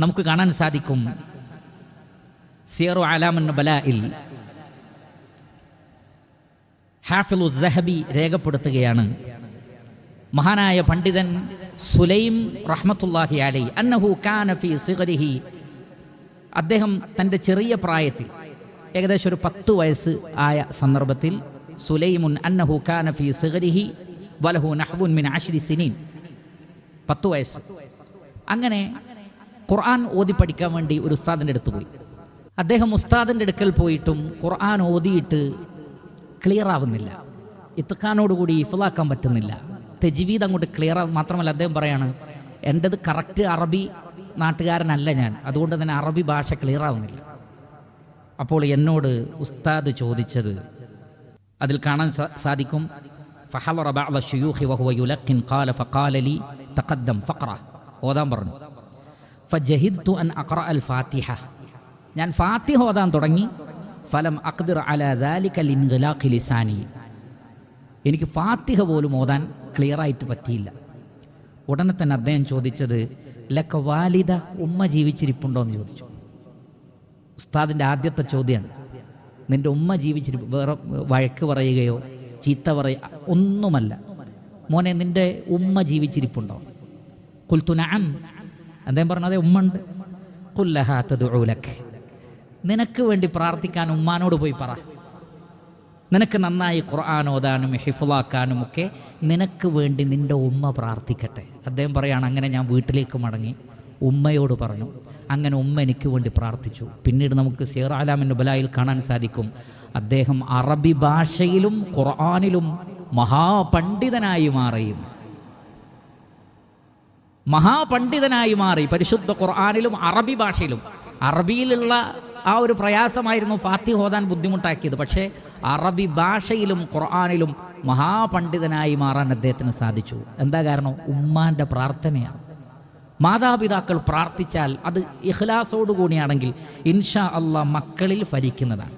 നമുക്ക് കാണാൻ സാധിക്കും സിയറു അലാമുൻ നുബലായിൽ ഹാഫിളു ദഹബി രേഖപ്പെടുത്തുകയാണ്, മഹാനായ പണ്ഡിതൻ സുലൈം റഹ്മത്തുള്ളാഹി അലൈഹി അന്നഹു കാന ഫീ സിഗ്രിഹി, അദ്ദേഹം തൻ്റെ ചെറിയ പ്രായത്തിൽ ഏകദേശം ഒരു 10 വയസ്സ് ആയ സന്ദർഭത്തിൽ സുലൈമുൻ അന്നഹു കാന ഫീ സിഗ്രിഹി വലഹു നഹ്വുൻ മിൻ 10 സിനീൻ, 10 വയസ്സ്. അങ്ങനെ ഖുർആൻ ഓതി പഠിക്കാൻ വേണ്ടി ഒരു ഉസ്താദിൻ്റെ അടുത്ത് പോയി. അദ്ദേഹം ഉസ്താദിൻ്റെ അടുക്കൽ പോയിട്ടും ഖുർആൻ ഓതിയിട്ട് ക്ലിയർ ആവുന്നില്ല, ഇത്ഖാനോടുകൂടി ഇഫ്ലാക്കാൻ പറ്റുന്നില്ല, തജ്വീദ് അങ്ങോട്ട് ക്ലിയർ മാത്രമല്ല, അദ്ദേഹം പറയാണ് എൻ്റെത് കറക്റ്റ് അറബി നാട്ടുകാരനല്ല ഞാൻ, അതുകൊണ്ട് തന്നെ അറബി ഭാഷ ക്ലിയർ ആവുന്നില്ല. അപ്പോൾ എന്നോട് ഉസ്താദ് ചോദിച്ചത് അതിൽ കാണാൻ സാധിക്കും, ഫഹളറ ബഅദ ശുയൂഖി വഹുവ യുലഖിൻ ഖാല ഫഖാല ലി തഖദ്ദം ഫഖറ, ഓതാൻ പറഞ്ഞു. ഫജഹിദ്തു അൻ അഖറഅ അൽ ഫാത്തിഹ, ഞാൻ ഫാത്തിഹ ഓതാൻ തുടങ്ങി. ഫലം അഖ്ദിർ അലാ ദാലിക ലിൻഗിലാഖി ലിസാനി, എനിക്ക് ഫാത്തിഹ പോലും ഓതാൻ ക്ലിയറായിട്ട് പറ്റിയില്ല. ഉടനെ തന്നെ അദ്ദേഹം ചോദിച്ചത് ലക വാലിദ, ഉമ്മ ജീവിച്ചിരിപ്പുണ്ടോ എന്ന് ചോദിച്ചു. ഉസ്താദിൻ്റെ ആദ്യത്തെ ചോദ്യമാണ്, നിൻ്റെ ഉമ്മ ജീവിച്ചിരിപ്പ്, വേറെ വഴക്ക് പറയുകയോ ചീത്ത പറയുക ഒന്നുമല്ല, മോനെ നിൻ്റെ ഉമ്മ ജീവിച്ചിരിപ്പുണ്ടോ? ഖുൽതു നഅം, അദ്ദേഹം പറഞ്ഞു അതെ ഉമ്മ ഉണ്ട്. ഖുൽ ലഹാ തദ്ഉ ലക്, നിനക്ക് വേണ്ടി പ്രാർത്ഥിക്കാൻ ഉമ്മാനോട് പോയി പറ, നിനക്ക് നന്നായി ഖുർആൻ ഓതാനും ഹിഫ്ളാക്കാനും ഒക്കെ നിനക്ക് വേണ്ടി നിൻ്റെ ഉമ്മ പ്രാർത്ഥിക്കട്ടെ. അദ്ദേഹം പറയുകയാണ്, അങ്ങനെ ഞാൻ വീട്ടിലേക്ക് മടങ്ങി ഉമ്മയോട് പറഞ്ഞു, അങ്ങനെ ഉമ്മ എനിക്ക് വേണ്ടി പ്രാർത്ഥിച്ചു. പിന്നീട് നമുക്ക് സിയർ അലാമുൻ നുബലായിൽ കാണാൻ സാധിക്കും, അദ്ദേഹം അറബി ഭാഷയിലും ഖുർആനിലും മഹാപണ്ഡിതനായി മാറി, പരിശുദ്ധ ഖുർആനിലും അറബി ഭാഷയിലും. അറബിയിലുള്ള ആ ഒരു പ്രയാസമായിരുന്നു ഫാത്തിഹ ഓതാൻ ബുദ്ധിമുട്ടാക്കിയത്, പക്ഷേ അറബി ഭാഷയിലും ഖുർആനിലും മഹാപണ്ഡിതനായി മാറാൻ അദ്ദേഹത്തിന് സാധിച്ചു. എന്താ കാരണം? ഉമ്മാൻ്റെ പ്രാർത്ഥനയാണ്. മാതാപിതാക്കൾ പ്രാർത്ഥിച്ചാൽ അത് ഇഖ്ലാസോടുകൂടിയാണെങ്കിൽ ഇൻഷാ അല്ലാഹ് മക്കളിൽ ഫലിക്കുന്നതാണ്.